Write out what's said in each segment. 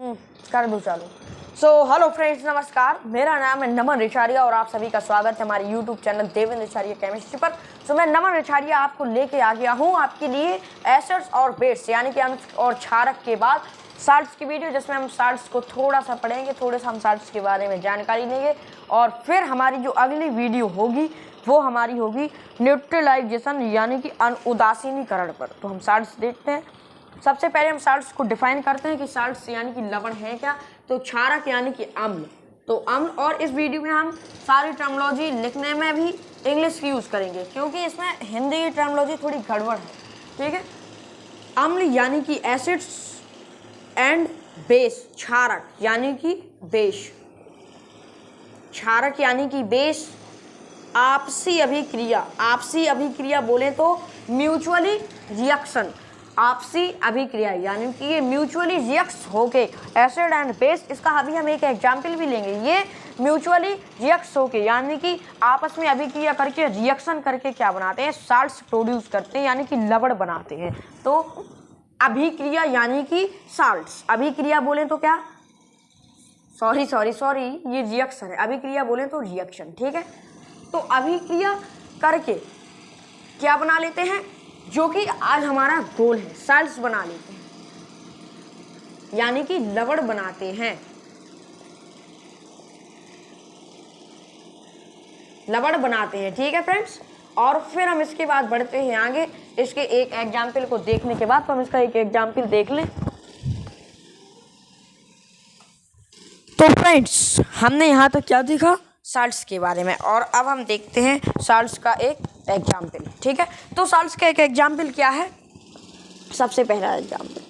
हम्म, कर दूं चालू। हेलो फ्रेंड्स, नमस्कार। मेरा नाम है नमन रिछारिया और आप सभी का स्वागत है हमारे YouTube channel Devendra Richharia chemistry पर। मैं नमन रिछारिया आपको लेके आ गया हूँ आपके लिए एसिड्स और बेस यानी कि अम्ल और क्षारक के बाद साल्ट्स की वीडियो, जिसमें हम साल्ट्स को थोड़ा सा पढ़ेंगे, थोड़े सा हम साल्ट्स के बारे में जानकारी लेंगे और फिर हमारी जो अगली वीडियो होगी वो हमारी होगी न्यूट्रलाइजेशन यानी कि अनुदासीनीकरण पर। तो हम साल्ट्स देखते हैं। सबसे पहले हम साल्ट्स को डिफाइन करते हैं कि साल्ट्स यानी कि लवण है क्या। तो क्षारक यानी कि अम्ल, तो अम्ल। और इस वीडियो में हम सारी टर्मिनोलॉजी लिखने में भी इंग्लिश की यूज़ करेंगे क्योंकि इसमें हिंदी की टर्मिनोलॉजी थोड़ी गड़बड़ है, ठीक है। अम्ल यानी कि एसिड्स एंड बेस, क्षारक यानी कि बेस, क्षारक यानी कि बेस। आपसी अभिक्रिया, आपसी अभिक्रिया बोले तो म्यूचुअली रिएक्शन, आपसी अभिक्रिया यानी कि ये म्यूचुअली रिएक्ट होके एसिड एंड बेस। इसका अभी हम एक एग्जाम्पल भी लेंगे। ये म्यूचुअली रिएक्ट होके यानी कि आपस में अभिक्रिया करके रिएक्शन करके क्या बनाते हैं, साल्ट्स प्रोड्यूस करते हैं यानी कि लवण बनाते हैं। तो अभिक्रिया यानी कि साल्ट्स, अभिक्रिया बोले तो क्या, सॉरी ये रिएक्शन है, अभिक्रिया बोले तो रिएक्शन, ठीक है। तो अभिक्रिया करके क्या बना लेते हैं, जो कि आज हमारा गोल है, साल्ट्स बना लेते हैं यानी कि लवण बनाते हैं, लवण बनाते हैं, ठीक है फ्रेंड्स। और फिर हम इसके बाद बढ़ते हैं आगे। इसके एक एग्जाम्पल को देखने के बाद तो हम इसका एक एग्जाम्पल देख लें। तो फ्रेंड्स, हमने यहाँ तक क्या देखा, साल्ट्स के बारे में, और अब हम देखते हैं साल्ट्स का एक एग्जाम्पल, ठीक है। तो साल्ट्स का एक एग्जाम्पल क्या है, सबसे पहला एग्जाम्पल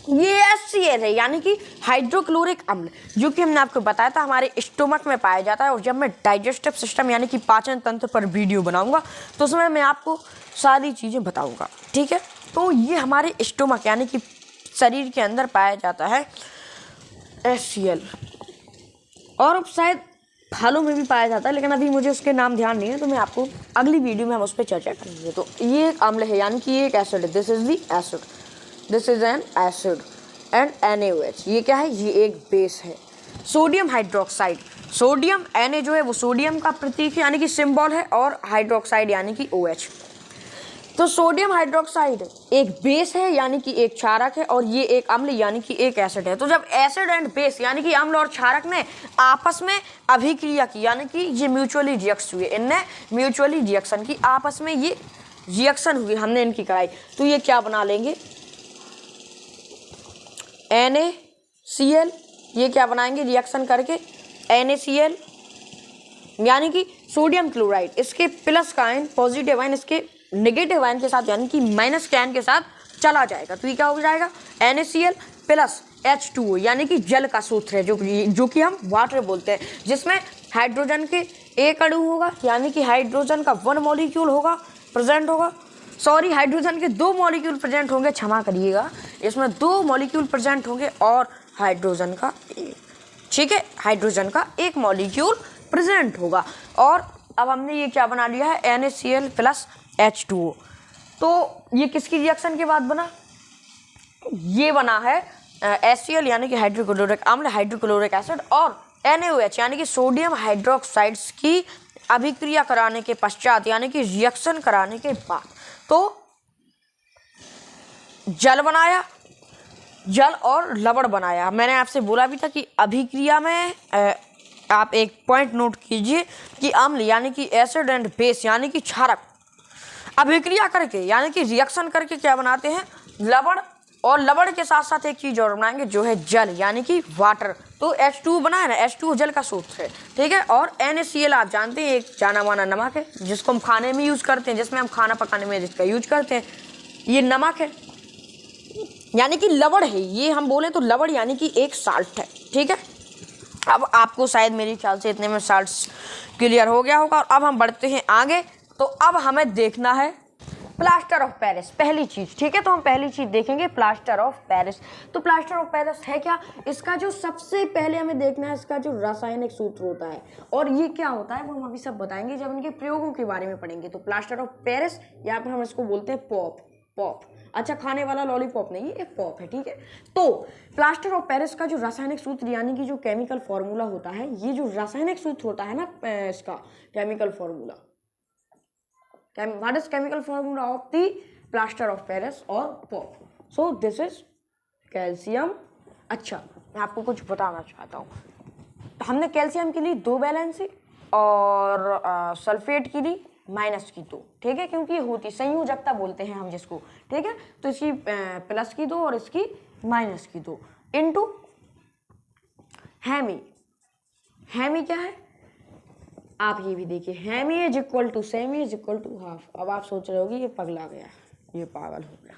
ये HCl है यानी कि हाइड्रोक्लोरिक अम्ल, जो कि हमने आपको बताया था हमारे स्टोमक में पाया जाता है। और जब मैं डाइजेस्टिव सिस्टम यानी कि पाचन तंत्र पर वीडियो बनाऊंगा तो उसमें मैं आपको सारी चीज़ें बताऊंगा, ठीक है। तो ये हमारे स्टोमक यानी कि शरीर के अंदर पाया जाता है HCl, और अब शायद फलों में भी पाया जाता है, लेकिन अभी मुझे उसके नाम ध्यान नहीं है, तो मैं आपको अगली वीडियो में हम उस पर चर्चा करेंगे। तो ये एक अम्ल है यानी कि ये एक एसिड है, this is the acid, this is an acid and NaOH, ये क्या है, ये एक बेस है। सोडियम हाइड्रोक्साइड, सोडियम Na जो है वो सोडियम का प्रतीक यानी कि सिंबल है, और हाइड्रोक्साइड यानी कि OH। तो सोडियम हाइड्रोक्साइड एक बेस है यानी कि एक क्षारक है, और ये एक अम्ल यानी कि एक एसिड है। तो जब एसिड एंड बेस यानी कि अम्ल और क्षारक ने आपस में अभिक्रिया की यानी कि ये म्यूचुअली रिएक्ट हुए, इनने म्यूचुअली रिएक्शन की, आपस में ये रिएक्शन हुई, हमने इनकी कराई, तो ये क्या बना लेंगे, NaCl। ये क्या बनाएंगे रिएक्शन करके, NaCl यानी कि सोडियम क्लोराइड, इसके प्लस का आयन पॉजिटिव आयन इसके नेगेटिव आयन के साथ यानी कि माइनस के आयन के साथ चला जाएगा, तो ये क्या हो जाएगा, NaCl प्लस H2O यानी कि जल का सूत्र है, जो कि हम वाटर बोलते हैं, जिसमें हाइड्रोजन के एक अणु होगा यानी कि हाइड्रोजन का 1 मॉलिक्यूल होगा, प्रेजेंट होगा, सॉरी हाइड्रोजन के 2 मॉलिक्यूल प्रेजेंट होंगे, क्षमा करिएगा, इसमें 2 मॉलिक्यूल प्रेजेंट होंगे, और हाइड्रोजन का एक, ठीक है, हाइड्रोजन का 1 मॉलिक्यूल प्रेजेंट होगा। और अब हमने ये क्या बना लिया है, NaCl प्लस H2O। तो ये किसकी रिएक्शन के बाद बना, ये बना है HCl यानी कि हाइड्रोक्लोरिक अम्ल, हाइड्रोक्लोरिक एसिड, और NaOH यानी कि सोडियम हाइड्रोक्साइड्स की अभिक्रिया कराने के पश्चात यानी कि रिएक्शन कराने के बाद तो जल बनाया, जल और लवण बनाया। मैंने आपसे बोला भी था कि अभिक्रिया में आप एक पॉइंट नोट कीजिए कि अम्ल यानी कि एसिड एंड बेस यानी कि क्षारक अभिक्रिया करके यानी कि रिएक्शन करके क्या बनाते हैं, लवण, और लवण के साथ साथ एक चीज और बनाएंगे जो है जल यानी कि वाटर। तो H2 बना है ना, H2 जल का सूत्र है, ठीक है। और NaCl आप जानते हैं एक जाना माना नमक है, जिसको हम खाने में यूज करते हैं, जिसमें हम खाना पकाने में जिसका यूज करते हैं, ये नमक है यानी कि लवण है। ये हम बोले तो लवण यानी कि एक साल्ट है, ठीक है। अब आपको शायद मेरे ख्याल से इतने में साल्ट्स क्लियर हो गया होगा। और अब हम बढ़ते हैं आगे। तो अब हमें देखना है प्लास्टर ऑफ पेरिस, पहली चीज, ठीक है। तो हम पहली चीज देखेंगे प्लास्टर ऑफ पेरिस। तो प्लास्टर ऑफ पेरिस है क्या, इसका जो सबसे पहले हमें देखना है इसका जो रासायनिक सूत्र होता है, और ये क्या होता है वो हम अभी सब बताएंगे जब इनके प्रयोगों के बारे में पढ़ेंगे। तो प्लास्टर ऑफ पेरिस, यहाँ पर हम इसको बोलते हैं पॉप, अच्छा, खाने वाला लॉलीपॉप नहीं, ये पॉप है, ठीक है। तो प्लास्टर ऑफ पेरिस का जो रासायनिक सूत्र यानी कि जो केमिकल फॉर्मूला होता है, ये जो रासायनिक सूत्र होता है ना इसका chemical formula, what is chemical formula of the plaster of Paris और POP? So this is calcium. अच्छा, मैं आपको कुछ बताना चाहता हूँ। हमने कैल्शियम के लिए 2 वैलेंसी और सल्फेट के लिए -2, ठीक है, क्योंकि ये होती संयोजकता बोलते हैं हम जिसको, ठीक है। तो इसकी +2 और इसकी -2 इनटू हेमी। हेमी क्या है आप ये भी देखिए, hemi is equal to semi is equal to half. अब आप सोच रहे होगी ये पगला गया, ये पागल हो गया।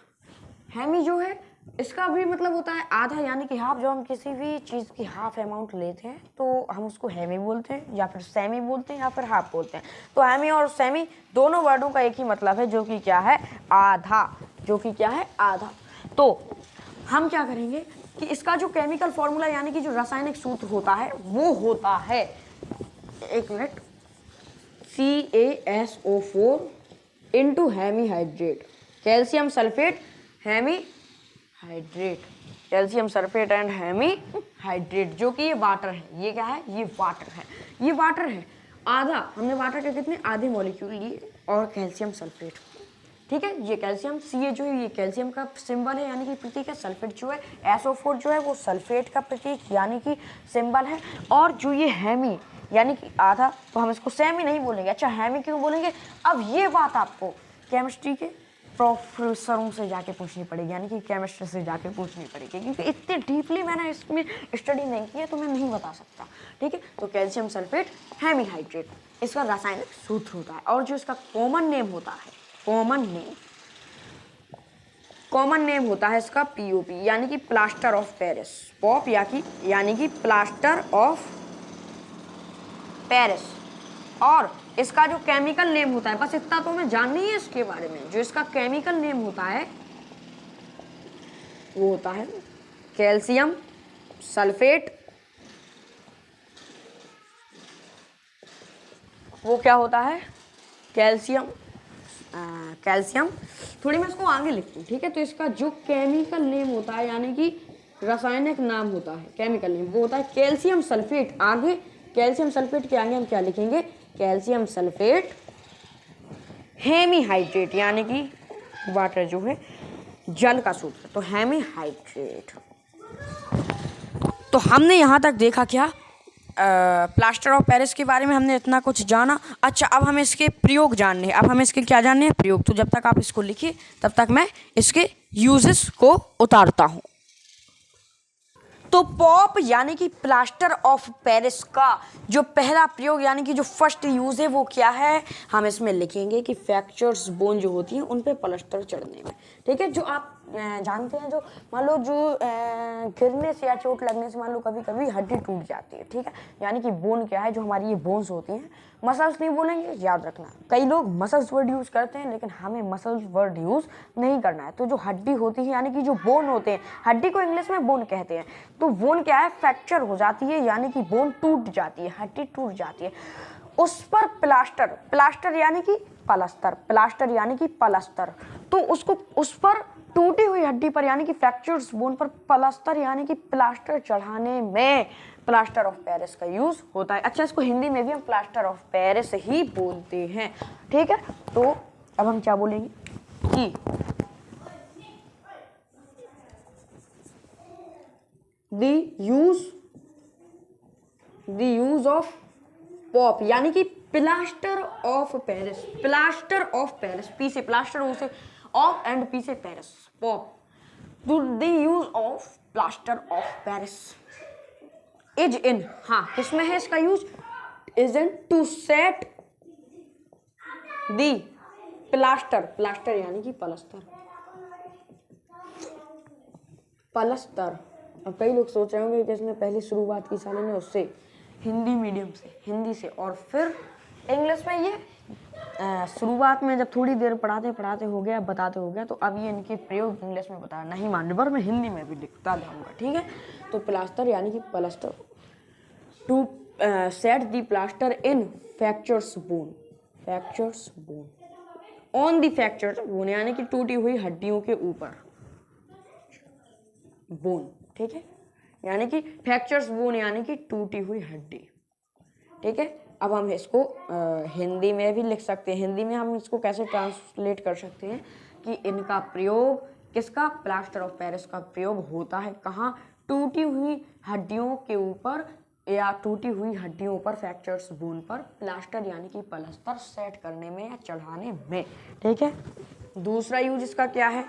हेमी जो है इसका भी मतलब होता है आधा यानी कि हाफ। जब हम किसी भी चीज़ की हाफ अमाउंट लेते हैं तो हम उसको हेमी बोलते हैं या फिर सेमी बोलते हैं या फिर हाफ बोलते हैं। तो हेमी और सेमी दोनों वर्डों का एक ही मतलब है, जो कि क्या है आधा, जो कि क्या है आधा। तो हम क्या करेंगे कि इसका जो केमिकल फॉर्मूला यानी कि जो रासायनिक सूत्र होता है वो होता है, एक minute, CaSO4 into hemi hydrate, calcium sulphate hemi hydrate, calcium sulphate and hemi hydrate, जो कि ये वाटर है। ये क्या है? ये वाटर है, ये वाटर है। आधा हमने वाटर के कितने आधे मॉलिक्यूल लिए और कैल्शियम सल्फेट, ठीक है। ये कैल्शियम सी जो है ये कैल्शियम का सिंबल है यानी कि प्रतीक है। सल्फेट जो है SO4 जो है वो सल्फेट का प्रतीक यानी कि सिंबल है। और जो ये हेमी यानी कि आधा, तो हम इसको सेमी नहीं बोलेंगे। अच्छा, हेमी क्यों बोलेंगे? अब ये बात आपको केमिस्ट्री के प्रोफेसरों से जाके पूछनी पड़ेगी, यानी कि केमिस्ट्री से जाके पूछनी पड़ेगी, क्योंकि इतने डीपली मैंने इसमें स्टडी नहीं की है तो मैं नहीं बता सकता, ठीक है। तो कैल्शियम सल्फेट हेमी हाइड्रेट इसका रासायनिक सूत्र होता है। और जो इसका कॉमन नेम होता है, कॉमन नेम होता है इसका POP यानी कि प्लास्टर ऑफ पेरिस। पॉप यानी कि प्लास्टर ऑफ पेरिस। और इसका जो केमिकल नेम होता है, बस इतना तो हमें जानना ही है इसके बारे में, जो इसका केमिकल नेम होता है वो होता है कैल्शियम सल्फेट। वो क्या होता है? कैल्शियम थोड़ी मैं इसको आगे लिखती हूँ, ठीक है। तो इसका जो केमिकल नेम होता है यानी कि रासायनिक नाम होता है, केमिकल नेम, वो होता है कैल्शियम सल्फेट। आगे कैल्शियम सल्फेट के आगे हम क्या लिखेंगे? कैल्शियम सल्फेट हेमी हाइड्रेट यानी कि वाटर जो है जल का सूत्र, तो हेमी हाइड्रेट। तो हमने यहाँ तक देखा क्या प्लास्टर ऑफ पेरिस के बारे में हमने इतना कुछ जाना। अच्छा, अब हमें इसके प्रयोग जानने हैं। अब हमें इसके क्या जानने हैं? प्रयोग। तो जब तक आप इसको लिखिए तब तक मैं इसके यूजेस को उतारता हूँ। तो पॉप यानी कि प्लास्टर ऑफ पेरिस का जो पहला प्रयोग यानी कि जो फर्स्ट यूज है वो क्या है? हम इसमें लिखेंगे कि फ्रैक्चर्स बोन जो होती हैं उन पे प्लास्टर चढ़ने में, ठीक है। जो आप जानते हैं, जो मान लो जो गिरने से या चोट लगने से मान लो कभी कभी हड्डी टूट जाती है, ठीक है। यानी कि बोन क्या है? जो हमारी ये बोन्स होती हैं, मसल्स नहीं बोलेंगे, याद रखना। कई लोग मसल्स वर्ड यूज़ करते हैं लेकिन हमें मसल्स वर्ड यूज़ नहीं करना है। तो जो हड्डी होती है यानी कि जो बोन होते हैं, हड्डी को इंग्लिश में बोन कहते हैं। तो बोन क्या है? फ्रैक्चर हो जाती है यानी कि बोन टूट जाती है, हड्डी टूट जाती है। उस पर प्लास्टर यानी कि प्लास्टर, प्लास्टर यानी कि प्लास्टर। तो उसको उस पर टूटी हुई हड्डी पर यानी कि फ्रैक्चर्स बोन पर प्लास्टर यानी कि प्लास्टर चढ़ाने में प्लास्टर ऑफ पेरिस का यूज होता है। अच्छा, इसको हिंदी में भी हम प्लास्टर ऑफ पेरिस ही बोलते हैं, ठीक है। तो अब हम क्या बोलेंगे कि द यूज ऑफ पॉप यानी कि plaster of Paris, plaster of Paris, P से प्लास्टर, ओ से ऑफ एंड पी से पेरिस, पॉप। तो the use of plaster of Paris is in, हाँ किसमें है इसका use? Is in to set the plaster, plaster यानी कि पलस्तर, पलस्तर। अब कई लोग सोच रहे होंगे कि इसने पहली शुरुआत की साले ने उससे हिंदी मीडियम से, हिंदी से, और फिर इंग्लिश में। ये शुरुआत में जब थोड़ी देर पढ़ाते हो गया, बताते हो गया, तो अब ये इनके प्रयोग इंग्लिश में बताया नहीं मानने पर मैं हिंदी में भी लिखता जाऊँगा, ठीक है। तो प्लास्टर यानी कि plaster, to set the plaster in fractures bone on the fractured bone यानी कि टूटी हुई हड्डियों के ऊपर, बोन, ठीक है, यानी कि फ्रैक्चर्स बोन यानी कि टूटी हुई हड्डी, ठीक है। अब हम इसको हिंदी में भी लिख सकते हैं। हिंदी में हम इसको कैसे ट्रांसलेट कर सकते हैं कि इनका प्रयोग किसका, प्लास्टर ऑफ पेरिस का प्रयोग होता है कहाँ, टूटी हुई हड्डियों के ऊपर या टूटी हुई हड्डियों पर, फ्रैक्चर्स बोन पर प्लास्टर यानी कि पलस्तर सेट करने में या चढ़ाने में, ठीक है। दूसरा यूज इसका क्या है,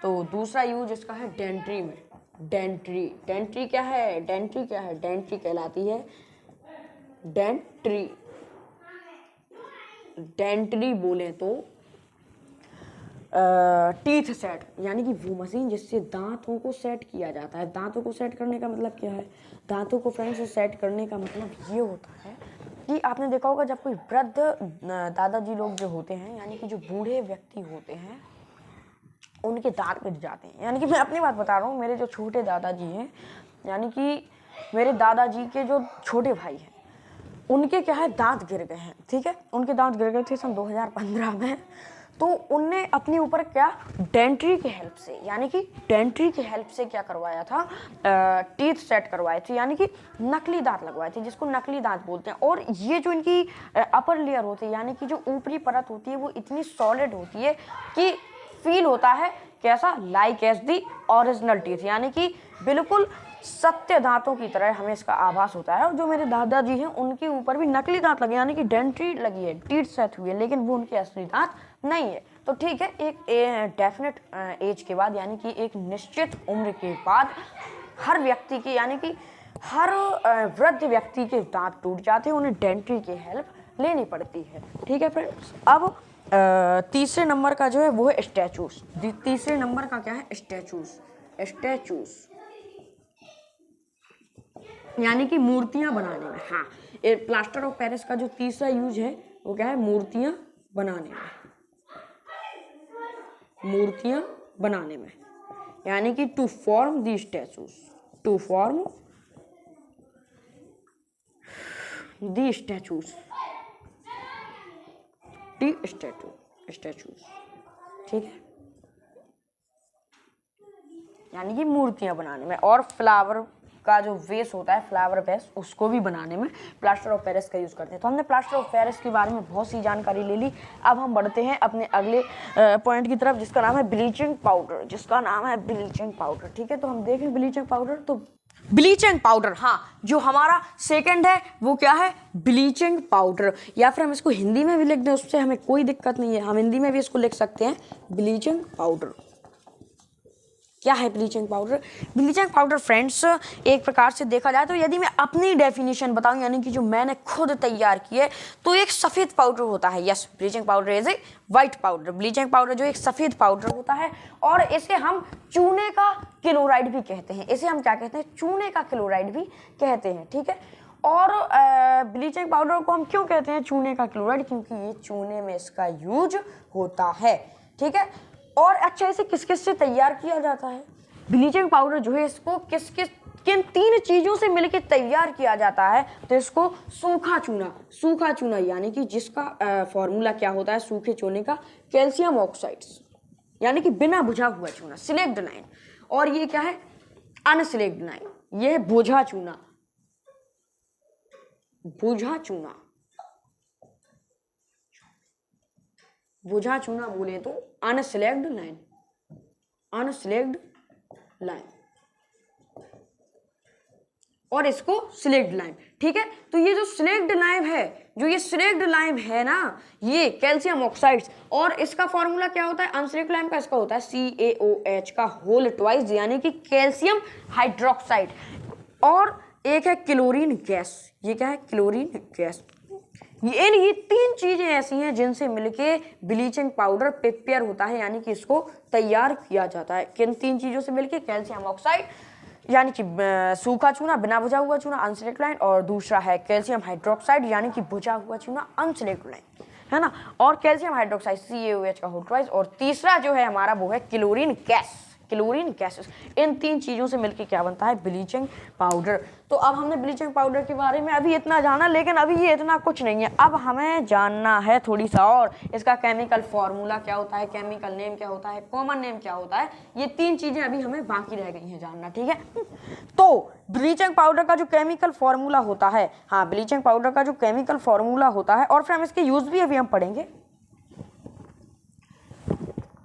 तो दूसरा यूज इसका है डेंट्री में। डेंट्री, डेंट्री क्या है, डेंट्री क्या है, डेंट्री कहलाती है, डेंट्री, डेंट्री बोले तो टीथ सेट यानी कि वो मशीन जिससे दांतों को सेट किया जाता है। दांतों को सेट करने का मतलब क्या है, दांतों को फ्रेंड्स सेट करने का मतलब ये होता है कि आपने देखा होगा जब कोई वृद्ध दादाजी लोग जो होते हैं यानी कि जो बूढ़े व्यक्ति होते हैं उनके दांत गिर जाते हैं। यानी कि मैं अपनी बात बता रहा हूँ, मेरे जो छोटे दादाजी हैं यानी कि मेरे दादाजी के जो छोटे भाई हैं उनके क्या है दांत गिर गए हैं, ठीक है। उनके दांत गिर गए थे सन 2015 में, तो उनने अपने ऊपर क्या डेंट्री के हेल्प से यानी कि डेंट्री के हेल्प से क्या करवाया था, टीथ सेट करवाए थे यानी कि नकली दांत लगवाए थे, जिसको नकली दांत बोलते हैं। और ये जो इनकी अपर लेयर होती है यानी कि जो ऊपरी परत होती है वो इतनी सॉलिड होती है कि फील होता है कैसा, like as the original teeth, यानी कि बिल्कुल सत्य दांतों की तरह हमें इसका आभास होता है। और जो मेरे दादाजी हैं उनके ऊपर भी नकली दांत लगे यानी कि डेंट्री लगी है, टीथ सेट हुई है, लेकिन वो उनके असली दांत नहीं है। तो ठीक है, एक डेफिनेट एज के बाद यानी कि एक निश्चित उम्र के बाद हर व्यक्ति के यानी कि हर वृद्ध व्यक्ति के दांत टूट जाते हैं, उन्हें डेंट्री की हेल्प लेनी पड़ती है, ठीक है फ्रेंड्स। अब तीसरे नंबर का जो है वो है स्टैचूज। तीसरे नंबर का क्या है, स्टैचूज। स्टैचूज यानी कि मूर्तियां बनाने में। हाँ, प्लास्टर ऑफ पेरिस का जो तीसरा यूज है वो क्या है, मूर्तियां बनाने में, मूर्तियां बनाने में यानी कि to form the statues, to form the statues, the statues, ठीक है, यानी कि मूर्तियां बनाने में। और फ्लावर का जो वेस होता है, फ्लावर बेस, उसको भी बनाने में प्लास्टर ऑफ पेरिस का यूज़ करते हैं। तो हमने प्लास्टर ऑफ पेरिस के बारे में बहुत सी जानकारी ले ली। अब हम बढ़ते हैं अपने अगले पॉइंट की तरफ, जिसका नाम है ब्लीचिंग पाउडर, जिसका नाम है ब्लीचिंग पाउडर, ठीक है। तो हम देखें ब्लीचिंग पाउडर, तो ब्लीचिंग पाउडर, हाँ, जो हमारा सेकंड है वो क्या है, ब्लीचिंग पाउडर, या फिर हम इसको हिंदी में भी लिख दें उससे हमें कोई दिक्कत नहीं है, हम हिंदी में भी इसको लिख सकते हैं ब्लीचिंग पाउडर। क्या है bleaching powder? Bleaching powder friends एक प्रकार से देखा जाए तो यदि मैं अपनी डेफिनेशन बताऊं यानी कि जो मैंने खुद तैयार की है, तो एक सफ़ेद पाउडर होता है। Yes, bleaching powder is a white powder. Bleaching powder जो एक सफ़ेद पाउडर होता है और इसे हम चूने का क्लोराइड भी कहते हैं। इसे हम क्या कहते हैं, चूने का क्लोराइड भी कहते हैं, ठीक है। और ब्लीचिंग पाउडर को हम क्यों कहते हैं चूने का क्लोराइड, क्योंकि ये चूने में इसका यूज होता है, ठीक है। और अच्छा, इसे किस किस से तैयार किया जाता है? ब्लीचिंग पाउडर जो है इसको किन तीन चीज़ों से मिलकर तैयार किया जाता है? तो इसको सूखा चूना यानी कि जिसका फॉर्मूला क्या होता है सूखे चूने का, कैल्शियम ऑक्साइड्स, यानी कि बिना बुझा हुआ चूना, सिलेक्ट लाइन। और ये क्या है, अनसिलेक्ट लाइन, ये है बुझा चूना। बुझा चूना बोले तो अनसिलेक्ट लाइन, और इसको सिलेक्ट लाइम, ठीक है। तो ये जो सिलेक्ट लाइम है ना, ये कैल्शियम ऑक्साइड्स, और इसका फॉर्मूला क्या होता है अनसिलेक्ट लाइम का, इसका होता है CaOH का होल ट्वाइस, यानी कि कैल्शियम हाइड्रोक्साइड। और एक है क्लोरीन गैस, ये क्या है, क्लोरीन गैस। ये तीन चीजें ऐसी हैं जिनसे मिलके ब्लीचिंग पाउडर प्रिपेयर होता है, यानी कि इसको तैयार किया जाता है। किन तीन चीजों से मिलके, कैल्शियम ऑक्साइड यानी कि सूखा चूना, बिना बुझा हुआ चूना अनसिलेक्ट लाइन, और दूसरा है कैल्शियम हाइड्रोक्साइड यानी कि बुझा हुआ चूना अनसिलेक्ट लाइन, है ना। और कैल्शियम हाइड्रोक्साइड CaOH का होल ट्वाइस, और तीसरा जो है हमारा वो है क्लोरीन गैस। क्लोरीन गैसेस, इन 3 चीज़ों से मिलकर क्या बनता है, ब्लीचिंग पाउडर। तो अब हमने ब्लीचिंग पाउडर के बारे में अभी इतना जाना, लेकिन अभी ये इतना कुछ नहीं है। अब हमें जानना है थोड़ी सा और, इसका केमिकल फॉर्मूला क्या होता है, केमिकल नेम क्या होता है, कॉमन नेम क्या होता है, ये 3 चीज़ें अभी हमें बाकी रह गई हैं जानना, ठीक है। तो ब्लीचिंग पाउडर का जो केमिकल फॉर्मूला होता है, हाँ ब्लीचिंग पाउडर का जो केमिकल फॉर्मूला होता है, और फिर हम इसके यूज भी अभी हम पढ़ेंगे,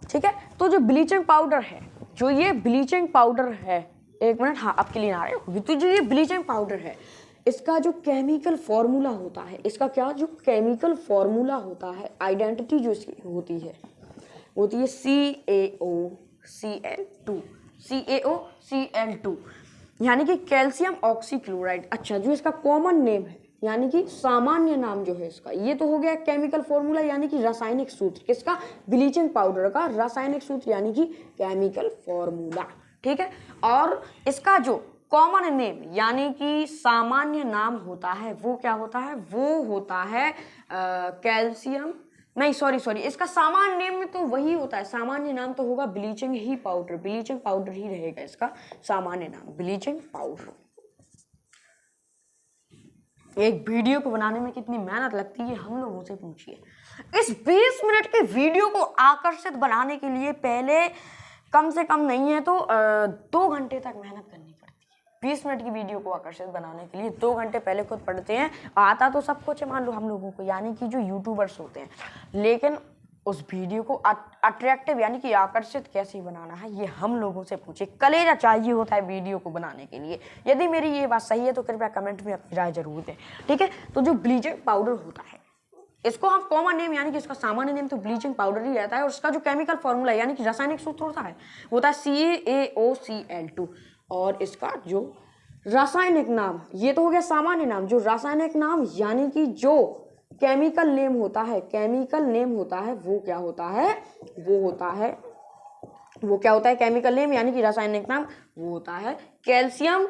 ठीक है। तो जो ब्लीचिंग पाउडर है, जो ये ब्लीचिंग पाउडर है, एक मिनट, हाँ अब क्लीन आ रही होगी। तो जो ये ब्लीचिंग पाउडर है, इसका जो केमिकल फॉर्मूला होता है, इसका क्या जो केमिकल फॉर्मूला होता है, आइडेंटिटी जो इसकी होती है CaOCl2 यानी कि कैल्शियम ऑक्सीक्लोराइड। अच्छा, जो इसका कॉमन नेम है यानी कि सामान्य नाम जो है इसका, ये तो हो गया केमिकल फॉर्मूला यानी कि रासायनिक सूत्र, किसका, ब्लीचिंग पाउडर का रासायनिक सूत्र यानी कि केमिकल फॉर्मूला, ठीक है। और इसका जो कॉमन नेम यानी कि सामान्य नाम होता है वो क्या होता है, वो होता है कैल्शियम, नहीं सॉरी, इसका सामान्य नेम में तो वही होता है, सामान्य नाम तो होगा ब्लीचिंग ही पाउडर, ब्लीचिंग पाउडर ही रहेगा इसका सामान्य नाम, ब्लीचिंग पाउडर। एक वीडियो को बनाने में कितनी मेहनत लगती है हम लोगों से पूछिए। इस 20 मिनट के वीडियो को आकर्षित बनाने के लिए पहले कम से कम नहीं है तो 2 घंटे तक मेहनत करनी पड़ती है। 20 मिनट की वीडियो को आकर्षित बनाने के लिए 2 घंटे पहले खुद पढ़ते हैं, आता तो सब कुछ है मान लो हम लोगों को, यानी कि जो यूट्यूबर्स होते हैं, लेकिन उस वीडियो को अट्रैक्टिव यानी कि आकर्षित कैसे बनाना है ये हम लोगों से पूछे। कलेजा चाहिए होता है वीडियो को बनाने के लिए। यदि मेरी ये बात सही है तो कृपया कमेंट में अपनी राय जरूर दें, ठीक है। तो जो ब्लीचिंग पाउडर होता है, इसको हम कॉमन नेम यानी कि इसका सामान्य नेम तो ब्लीचिंग पाउडर ही रहता है, और उसका जो केमिकल फॉर्मूला यानी कि रासायनिक सूत्र होता है CaOCl2, और इसका जो रासायनिक नाम, ये तो हो गया सामान्य नाम, जो रासायनिक नाम यानी कि जो केमिकल नेम होता है, केमिकल नेम होता है वो क्या होता है, वो क्या होता है केमिकल नेम यानी कि रासायनिक नाम, वो होता है कैल्शियम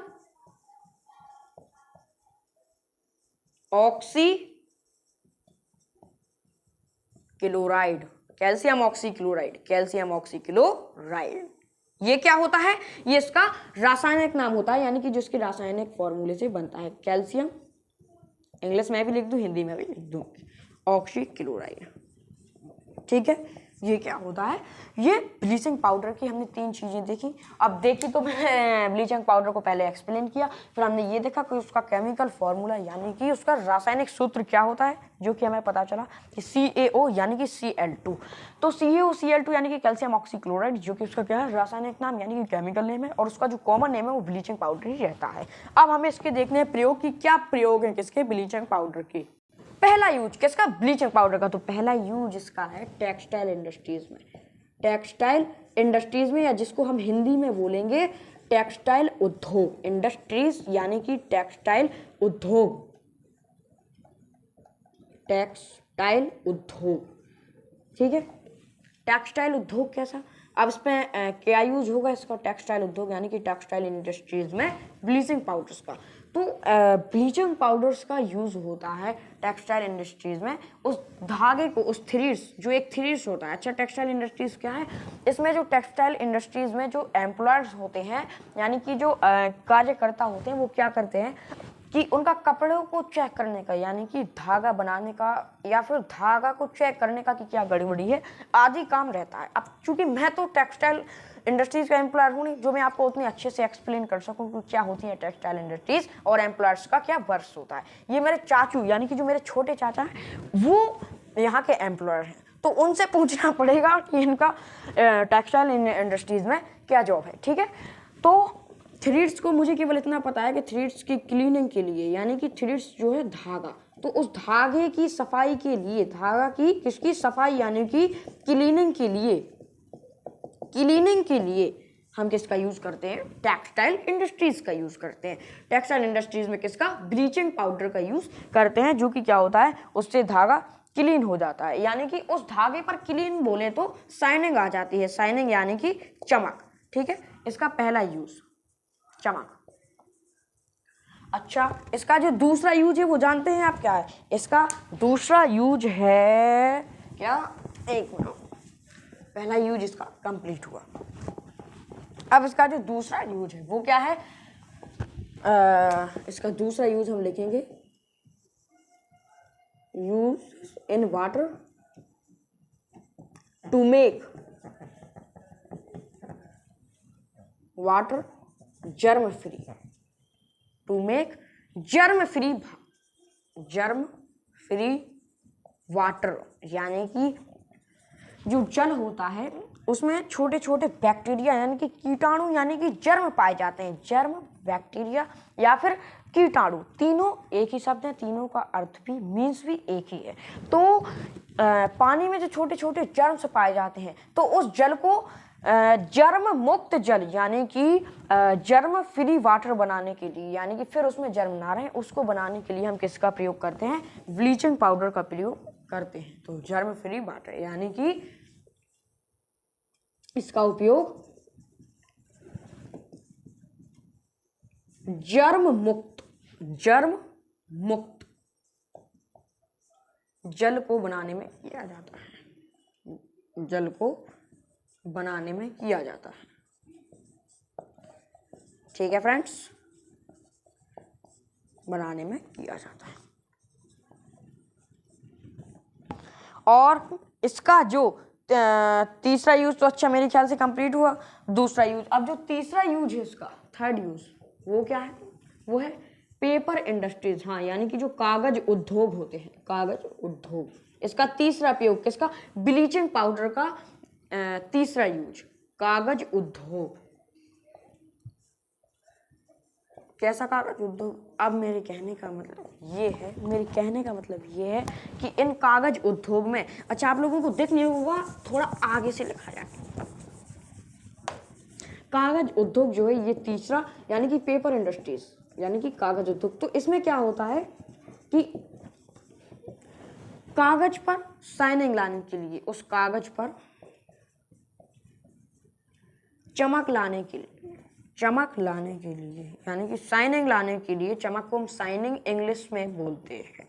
ऑक्सीक्लोराइड, कैल्शियम ऑक्सीक्लोराइड। ये क्या होता है, ये इसका रासायनिक नाम होता है यानी कि जो इसके रासायनिक फॉर्मूले से बनता है, कैल्शियम, इंग्लिश में भी लिख दूं हिंदी में भी लिख दूं, ऑक्सीक्लोराइड, ठीक है। ये क्या होता है, ये ब्लीचिंग पाउडर की हमने 3 चीज़ें देखी। अब देखी तो मैंने ब्लीचिंग पाउडर को पहले एक्सप्लेन किया, फिर हमने ये देखा कि उसका केमिकल फॉर्मूला यानी कि उसका रासायनिक सूत्र क्या होता है, जो कि हमें पता चला कि CaO यानी कि Cl2। तो CaOCl2 यानी कि कैल्शियम ऑक्सीक्लोराइड, जो कि उसका क्या है रासायनिक नाम यानी कि केमिकल नेम है, और उसका जो कॉमन नेम है वो ब्लीचिंग पाउडर ही रहता है। अब हमें इसके देखने हैं प्रयोग की, क्या प्रयोग है किसके, ब्लीचिंग पाउडर के। पहला यूज किसका, ब्लीचिंग पाउडर का, तो पहला यूज इसका है टेक्सटाइल इंडस्ट्रीज में, टेक्सटाइल इंडस्ट्रीज में, या जिसको हम हिंदी में बोलेंगे टेक्सटाइल उद्योग, इंडस्ट्रीज यानी कि टेक्सटाइल उद्योग, टेक्सटाइल उद्योग, ठीक है। टेक्सटाइल उद्योग कैसा, अब इसमें क्या यूज होगा इसका, टेक्सटाइल उद्योग यानी कि टेक्सटाइल इंडस्ट्रीज में ब्लीचिंग पाउडर्स का। तो ब्लीचिंग पाउडर्स का यूज होता है टेक्सटाइल इंडस्ट्रीज में, उस धागे को, उस थ्रेड्स, जो एक थ्रेड्स होता है। अच्छा, टेक्सटाइल इंडस्ट्रीज क्या है, इसमें जो टेक्सटाइल इंडस्ट्रीज में जो एम्प्लॉयर्स होते हैं यानी कि जो कार्यकर्ता होते हैं, वो क्या करते हैं कि उनका कपड़ों को चेक करने का यानी कि धागा बनाने का या फिर धागा को चेक करने का कि क्या गड़बड़ी है आदि काम रहता है। अब चूंकि मैं तो टेक्सटाइल इंडस्ट्रीज का एम्प्लॉयर हूँ नहीं, जो मैं आपको उतनी अच्छे से एक्सप्लेन कर सकूँ कि क्या होती है टेक्सटाइल इंडस्ट्रीज और एम्प्लॉयर्स का क्या वर्ष होता है। ये मेरे चाचू यानी कि जो मेरे छोटे चाचा हैं वो यहाँ के एम्प्लॉयर हैं, तो उनसे पूछना पड़ेगा कि इनका टेक्सटाइल इंडस्ट्रीज में क्या जॉब है, ठीक है। तो थ्रेड्स को मुझे केवल इतना पता है कि थ्रेड्स की क्लीनिंग के लिए यानी कि थ्रेड्स जो है धागा, तो उस धागे की सफाई के लिए, धागा की किसकी सफाई यानी कि क्लीनिंग के लिए हम किसका यूज करते हैं, टेक्सटाइल इंडस्ट्रीज का यूज करते हैं। टेक्सटाइल इंडस्ट्रीज में किसका, ब्लीचिंग पाउडर का यूज करते हैं, जो कि क्या होता है उससे धागा क्लीन हो जाता है, यानी कि उस धागे पर क्लीन बोले तो शाइनिंग आ जाती है, शाइनिंग यानी कि चमक, ठीक है। इसका पहला यूज चमक। अच्छा, इसका जो दूसरा यूज है वो जानते हैं आप क्या है, इसका दूसरा यूज है क्या, एक मिनट, पहला यूज इसका कंप्लीट हुआ, अब इसका जो दूसरा यूज है वो क्या है, इसका दूसरा यूज हम लिखेंगे use in water to make water germ free, to make germ free water, यानी कि जो जल होता है उसमें छोटे छोटे बैक्टीरिया यानी कि कीटाणु यानी कि जर्म पाए जाते हैं। जर्म, बैक्टीरिया या फिर कीटाणु, तीनों एक ही शब्द है, तीनों का अर्थ भी मीन्स भी एक ही है। तो पानी में जो छोटे छोटे जर्म्स पाए जाते हैं तो उस जल को जर्म मुक्त जल यानी कि जर्म फ्री वाटर बनाने के लिए, यानी कि फिर उसमें जर्म ना रहे, उसको बनाने के लिए हम किसका प्रयोग करते हैं, ब्लीचिंग पाउडर का प्रयोग करते हैं। तो जर्म फ्री वाटर यानी कि इसका उपयोग जर्म मुक्त जल को बनाने में किया जाता है, जल को बनाने में किया जाता है। ठीक है फ्रेंड्स, बनाने में किया जाता है। और इसका जो तीसरा यूज तो अच्छा मेरे ख्याल से कंप्लीट हुआ। दूसरा यूज, अब जो तीसरा यूज है इसका, थर्ड यूज, वो क्या है, वो है पेपर इंडस्ट्रीज। हाँ, यानी कि जो कागज उद्योग होते हैं, कागज उद्योग, इसका तीसरा प्रयोग किसका, ब्लीचिंग पाउडर का तीसरा यूज, कागज उद्योग। कैसा कागज उद्योग, अब मेरे कहने का मतलब ये है कि इन कागज उद्योग में, अच्छा आप लोगों को दिख नहीं होगा, थोड़ा आगे से लिखा जाए, कागज उद्योग जो है ये तीसरा, यानी कि पेपर इंडस्ट्रीज यानी कि कागज उद्योग। तो इसमें क्या होता है कि कागज पर शाइनिंग लाने के लिए, उस कागज पर चमक लाने के लिए यानी कि शाइनिंग लाने के लिए, चमक को हम शाइनिंग इंग्लिश में बोलते हैं।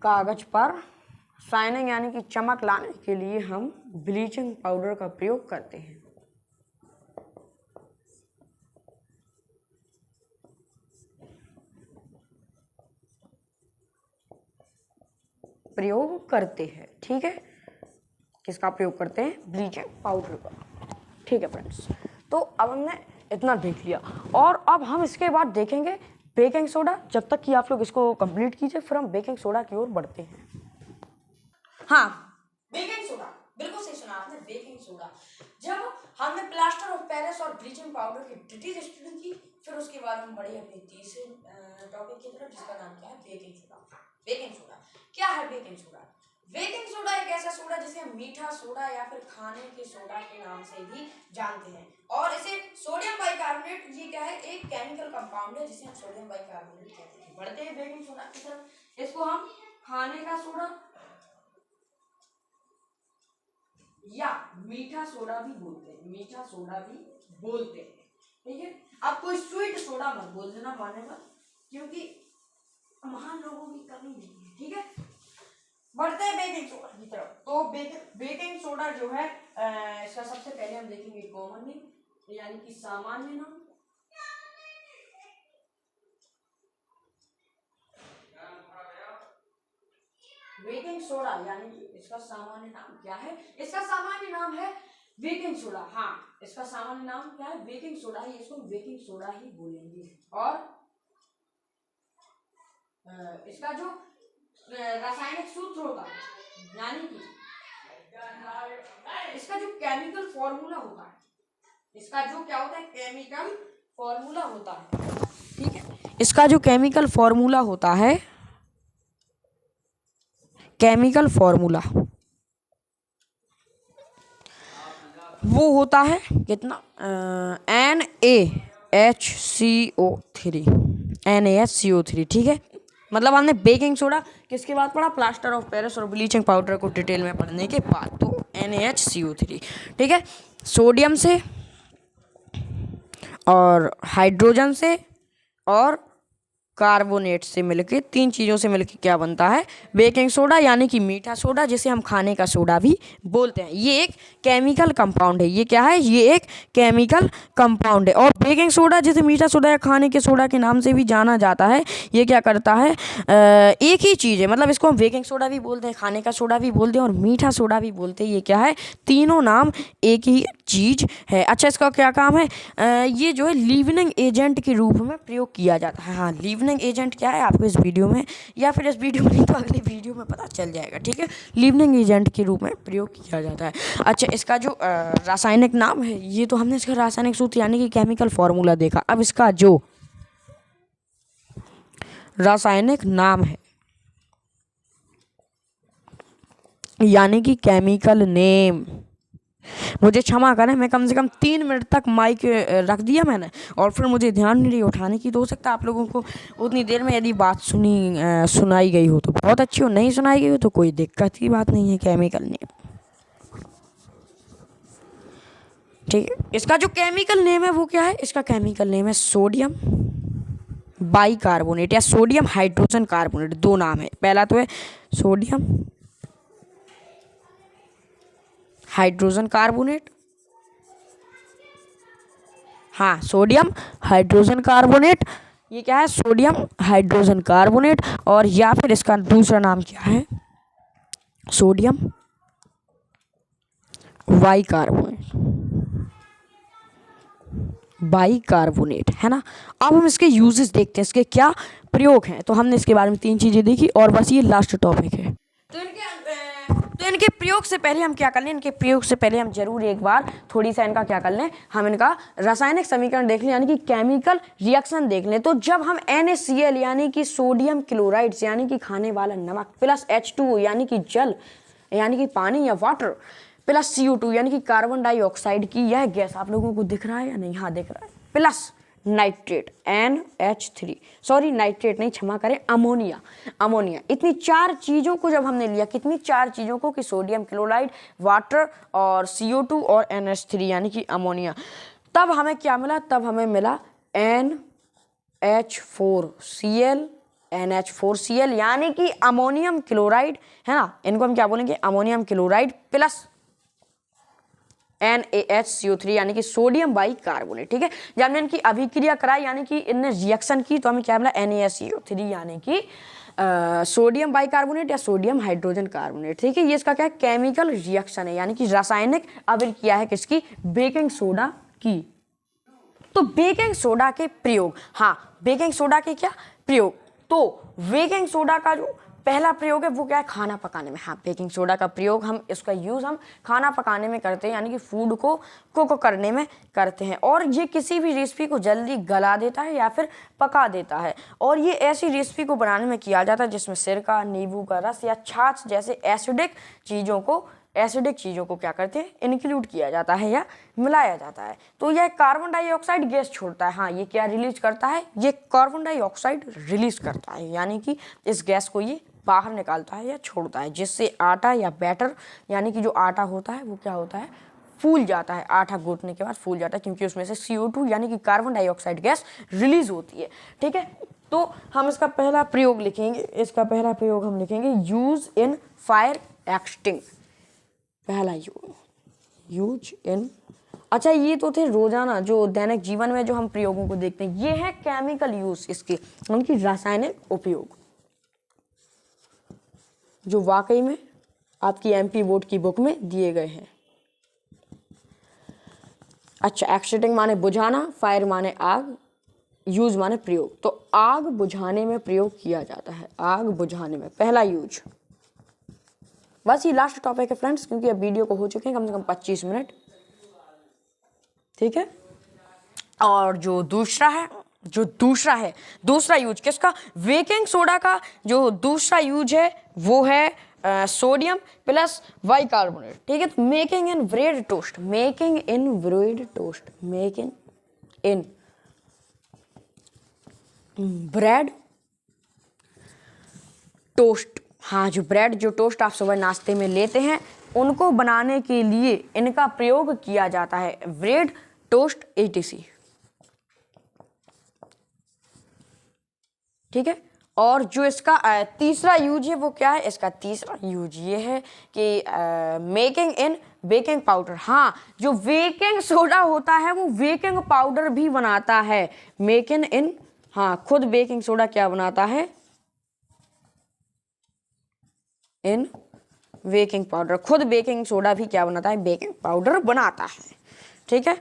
कागज पर शाइनिंग यानी कि चमक लाने के लिए हम ब्लीचिंग पाउडर का प्रयोग करते हैं। ठीक है, किसका प्रयोग करते हैं, ब्लीचिंग पाउडर का। ठीक है फ्रेंड्स, तो अब हमने इतना देख लिया और अब हम इसके बाद देखेंगे बेकिंग सोडा। जब तक कि आप लोग इसको कंप्लीट कीजिए, फिर हम बेकिंग सोडा की ओर बढ़ते हैं। हाँ, बेकिंग सोडा, बिल्कुल सही सुना आपने, बेकिंग सोडा। जब हमने प्लास्टर ऑफ पेरिस और ब्लीचिंग पाउडर की डिटेल स्टडी की, फिर उसके बाद हम बढ़े अपने तीसरे टॉपिक की तरफ, जिसका नाम क्या है, बेकिंग सोडा। बेकिंग सोडा क्या है, बेकिंग सोडा? बेकिंग सोडा एक ऐसा सोडा जिसे हम मीठा सोडा या फिर खाने के सोडा के नाम से भी जानते हैं, और इसे सोडियम बाइकार्बोनेट, ये क्या है, एक केमिकल कंपाउंड है जिसे हम सोडियम बाइकार्बोनेट कहते हैं। बढ़ते हैं बेकिंग सोडा की तरफ। इसको हम खाने का सोडा या मीठा सोडा भी बोलते हैं, ठीक है। अब कोई स्वीट सोडा मत बोल देना माने मत, क्योंकि महान लोगों की कमी नहीं है, ठीक है। बढ़ते हैं बेकिंग सोडा की तरफ। तो बेकिंग सोडा जो है, इसका सबसे पहले हम देखेंगे कॉमन नेम यानी कि सामान्य नाम। बेकिंग सोडा यानी कि इसका सामान्य नाम क्या है, इसका सामान्य नाम है बेकिंग सोडा। हाँ, इसका सामान्य नाम क्या है, बेकिंग सोडा ही, इसको बेकिंग सोडा ही बोलेंगे। और इसका जो रासायनिक सूत्र होता है, यानी कि इसका जो केमिकल फॉर्मूला होता है, इसका जो क्या होता है, केमिकल फॉर्मूला होता है, ठीक है। इसका जो केमिकल फॉर्मूला होता है, केमिकल फॉर्मूला वो होता है कितना, NaHCO3, ठीक है। मतलब हमने बेकिंग सोडा किसके बाद पढ़ा, प्लास्टर ऑफ पेरिस और ब्लीचिंग पाउडर को डिटेल में पढ़ने के बाद। तो NaHCO3, ठीक है, सोडियम से और हाइड्रोजन से और कार्बोनेट से मिलके, तीन चीज़ों से मिलके क्या बनता है, बेकिंग सोडा यानी कि मीठा सोडा, जिसे हम खाने का सोडा भी बोलते हैं। ये एक केमिकल कंपाउंड है। ये क्या है, ये एक केमिकल कंपाउंड है। और बेकिंग सोडा, जिसे मीठा सोडा या खाने के सोडा के नाम से भी जाना जाता है, ये क्या करता है, एक ही चीज़ है, मतलब इसको हम बेकिंग सोडा भी बोलते हैं, खाने का सोडा भी बोलते हैं और मीठा सोडा भी बोलते हैं। ये क्या है, तीनों नाम एक ही चीज़ है। अच्छा, इसका क्या काम है, ये जो है लीवनिंग एजेंट के रूप में प्रयोग किया जाता है। हाँ, लीवनिंग एजेंट क्या है आपको इस वीडियो में, या फिर इस वीडियो में नहीं तो अगली वीडियो में पता चल जाएगा। ठीक है, लीवनिंग एजेंट के रूप में प्रयोग किया जाता है। अच्छा, इसका जो रासायनिक नाम है, ये तो हमने इसका रासायनिक सूत्र यानी कि केमिकल फॉर्मूला देखा। अब इसका जो रासायनिक नाम है यानी कि केमिकल नेम, मुझे क्षमा करें, मैं कम से कम 3 मिनट तक माइक रख दिया मैंने और फिर मुझे ध्यान नहीं रही उठाने की। तो हो सकता है आप लोगों को उतनी देर में यदि बात सुनाई गई हो तो बहुत अच्छी हो, नहीं सुनाई गई हो तो कोई दिक्कत की बात नहीं है। केमिकल नेम, ठीक है। इसका जो केमिकल नेम है वो क्या है, इसका केमिकल नेम है सोडियम बाइकार्बोनेट या सोडियम हाइड्रोजन कार्बोनेट। दो नाम है, पहला तो है सोडियम हाइड्रोजन कार्बोनेट, हाँ, सोडियम हाइड्रोजन कार्बोनेट, ये क्या है, सोडियम हाइड्रोजन कार्बोनेट। और या फिर इसका दूसरा नाम क्या है, सोडियम बाइकार्बोनेट, बाइकार्बोनेट, है ना। अब हम इसके यूजेस देखते हैं, इसके क्या प्रयोग हैं। तो हमने इसके बारे में 3 चीज़ें देखी और बस ये लास्ट टॉपिक है। तो इनके प्रयोग से पहले हम क्या कर लें, इनके प्रयोग से पहले हम जरूर एक बार थोड़ी सा इनका क्या कर लें, हम इनका रासायनिक समीकरण देख लें यानी कि केमिकल रिएक्शन देख लें। तो जब हम NaCl यानी कि सोडियम क्लोराइड यानी कि खाने वाला नमक प्लस H2O यानी कि जल यानी कि पानी या वाटर प्लस CO2 यानी कि कार्बन डाइऑक्साइड की यह गैस, आप लोगों को दिख रहा है या नहीं, हाँ दिख रहा है, plus nitrate NH3, sorry nitrate नहीं, क्षमा करें, अमोनिया, इतनी 4 चीज़ों को जब हमने लिया, कितनी 4 चीज़ों को, कि सोडियम क्लोराइड, वाटर और CO2 और NH3 यानी कि अमोनिया, तब हमें क्या मिला, तब हमें मिला NH4Cl यानी कि अमोनियम क्लोराइड, है ना। इनको हम क्या बोलेंगे, अमोनियम क्लोराइड प्लस NaHCO3 यानी कि सोडियम बाइकार्बोनेट। ठीक है, जब हमने इनकी अभिक्रिया कराई यानी कि इनने रिएक्शन की तो हमें क्या मिला, NaCO3 यानी कि सोडियम बाइकार्बोनेट या सोडियम हाइड्रोजन कार्बोनेट। ठीक है, ये इसका क्या है, केमिकल रिएक्शन है यानी कि रासायनिक अभिक्रिया है किसकी, बेकिंग सोडा की। तो बेकिंग सोडा के प्रयोग, हाँ बेकिंग सोडा के क्या प्रयोग, तो बेकिंग सोडा का जो पहला प्रयोग है वो क्या है, खाना पकाने में। हाँ, बेकिंग सोडा का प्रयोग हम, इसका यूज़ हम खाना पकाने में करते हैं यानी कि फूड को कुक करने में करते हैं। और ये किसी भी रेसिपी को जल्दी गला देता है या फिर पका देता है। और ये ऐसी रेसिपी को बनाने में किया जाता है जिसमें सिरका, नींबू का रस या छाछ जैसे एसिडिक चीज़ों को क्या करते हैं, इंक्लूड किया जाता है या मिलाया जाता है। तो यह कार्बन डाइऑक्साइड गैस छोड़ता है। हाँ, ये क्या रिलीज करता है, ये कार्बन डाइऑक्साइड रिलीज करता है यानी कि इस गैस को ये बाहर निकालता है या छोड़ता है, जिससे आटा या बैटर यानी कि जो आटा होता है वो क्या होता है, फूल जाता है। आटा गूंथने के बाद फूल जाता है क्योंकि उसमें से CO2 यानी कि कार्बन डाइऑक्साइड गैस रिलीज होती है। ठीक है, तो हम इसका पहला प्रयोग लिखेंगे, इसका पहला प्रयोग हम लिखेंगे यूज इन फायर एक्सटिंग। पहला यूज इन, अच्छा ये तो थे रोजाना जो दैनिक जीवन में जो हम प्रयोगों को देखते हैं, ये है केमिकल यूज, इसके उनकी रासायनिक उपयोग जो वाकई में आपकी MP बोर्ड की बुक में दिए गए हैं। अच्छा, एक्सटिंग माने बुझाना, फायर माने आग, यूज माने प्रयोग। तो आग बुझाने में प्रयोग किया जाता है, आग बुझाने में पहला यूज। बस ये लास्ट टॉपिक है फ्रेंड्स, क्योंकि अब वीडियो को हो चुके हैं कम से कम 25 मिनट। ठीक है, और जो दूसरा है दूसरा यूज किसका, बेकिंग सोडा का जो दूसरा यूज है वो है सोडियम प्लस बाइकार्बोनेट। ठीक है, तो making in bread toast, bread toast. हाँ, जो ब्रेड जो टोस्ट आप सुबह नाश्ते में लेते हैं उनको बनाने के लिए इनका प्रयोग किया जाता है, ब्रेड टोस्ट etc। ठीक है। और जो इसका तीसरा यूज है वो क्या है, इसका तीसरा यूज ये है कि मेकिंग इन बेकिंग पाउडर। हाँ, जो बेकिंग सोडा होता है वो बेकिंग पाउडर भी बनाता है। मेकिंग इन, हाँ, खुद बेकिंग सोडा क्या बनाता है, इन बेकिंग पाउडर। खुद बेकिंग सोडा भी क्या बनाता है, बेकिंग पाउडर बनाता है, ठीक है।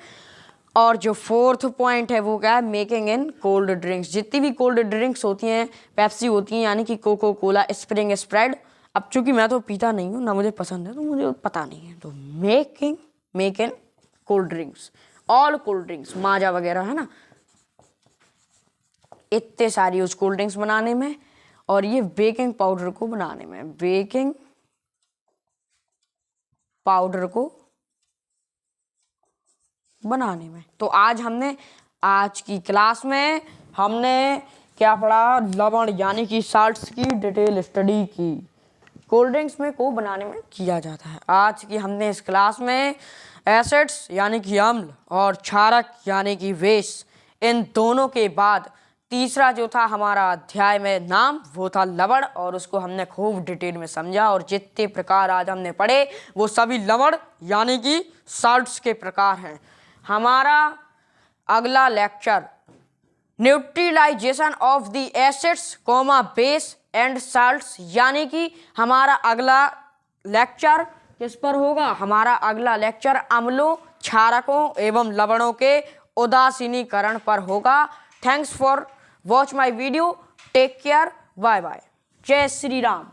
और जो फोर्थ पॉइंट है वो क्या है, मेकिंग इन कोल्ड ड्रिंक्स। जितनी भी कोल्ड ड्रिंक्स होती हैं, पेप्सी होती हैं, यानी कि कोको कोला, स्प्रिंग स्प्राइट। अब चूंकि मैं तो पीता नहीं हूँ ना, मुझे पसंद है, तो मुझे पता नहीं है। तो make in cold drinks, all cold drinks, Maaza वगैरह है ना, इतने सारी उस कोल्ड ड्रिंक्स बनाने में और ये बेकिंग पाउडर को बनाने में, बेकिंग पाउडर को बनाने में। तो आज की क्लास में हमने क्या पढ़ा, लवण यानी कि साल्ट्स की डिटेल स्टडी की। कोल्ड ड्रिंक्स में को बनाने में किया जाता है। आज की हमने इस क्लास में एसिड्स यानी कि अम्ल और क्षारक यानी कि बेस, इन दोनों के बाद तीसरा जो था हमारा अध्याय में नाम, वो था लवण, और उसको हमने खूब डिटेल में समझा। और जितने प्रकार आज हमने पढ़े वो सभी लवण यानी कि साल्ट्स के प्रकार हैं। हमारा अगला lecture neutralization of the acids comma base and salts, यानी कि हमारा अगला लेक्चर किस पर होगा, हमारा अगला लेक्चर अम्लों, क्षारकों एवं लवणों के उदासीनीकरण पर होगा। Thanks for watch my video, take care, bye bye, जय श्री राम।